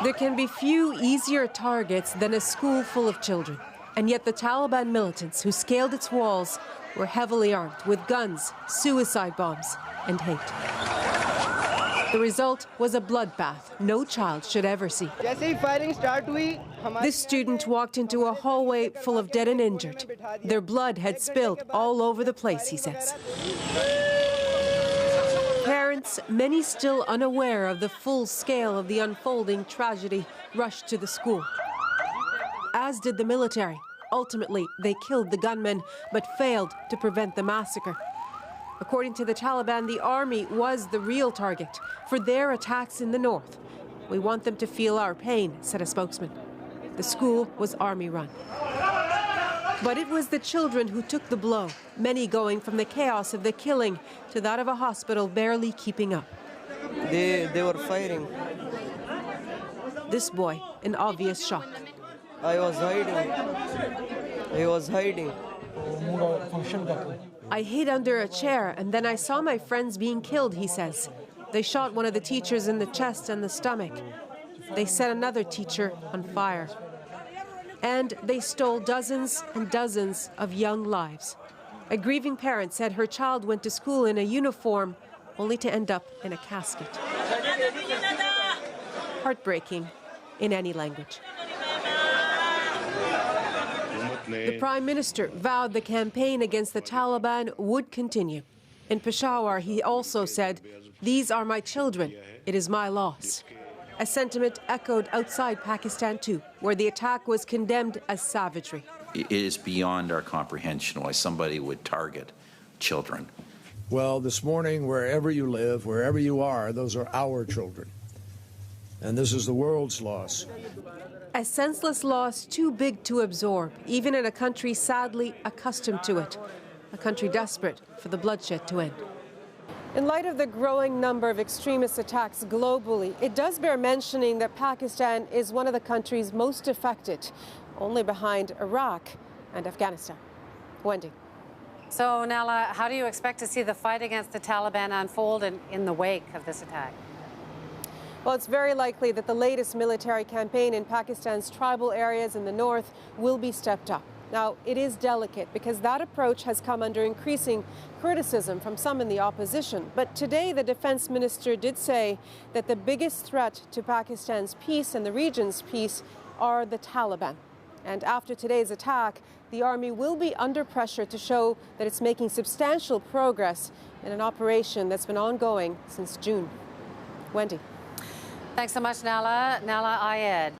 There can be few easier targets than a school full of children. And yet the Taliban militants who scaled its walls were heavily armed with guns, suicide bombs, and hate. The result was a bloodbath no child should ever see. This student walked into a hallway full of dead and injured. Their blood had spilled all over the place, he says. Parents, many still unaware of the full scale of the unfolding tragedy, rushed to the school. As did the military. Ultimately, they killed the gunmen, but failed to prevent the massacre. According to the Taliban, the army was the real target for their attacks in the north. We want them to feel our pain, said a spokesman. The school was army-run. But it was the children who took the blow, many going from the chaos of the killing to that of a hospital barely keeping up. They were fighting. This boy in obvious shock. I was hiding. I hid under a chair and then I saw my friends being killed, he says. They shot one of the teachers in the chest and the stomach. They set another teacher on fire. And they stole dozens and dozens of young lives. A grieving parent said her child went to school in a uniform only to end up in a casket. Heartbreaking in any language. The Prime Minister vowed the campaign against the Taliban would continue. In Peshawar, he also said, "These are my children. It is my loss." A sentiment echoed outside Pakistan too, where the attack was condemned as savagery. It is beyond our comprehension why somebody would target children. Well, this morning, wherever you live, wherever you are, those are our children. And this is the world's loss. A senseless loss too big to absorb, even in a country sadly accustomed to it, a country desperate for the bloodshed to end. In light of the growing number of extremist attacks globally, it does bear mentioning that Pakistan is one of the countries most affected, only behind Iraq and Afghanistan. Wendy. So, Nella, how do you expect to see the fight against the Taliban unfold in the wake of this attack? Well, it's very likely that the latest military campaign in Pakistan's tribal areas in the north will be stepped up. Now, it is delicate because that approach has come under increasing criticism from some in the opposition. But today, the defense minister did say that the biggest threat to Pakistan's peace and the region's peace are the Taliban. And after today's attack, the army will be under pressure to show that it's making substantial progress in an operation that's been ongoing since June. Wendy. Thanks so much, Nella. Nella Ayed.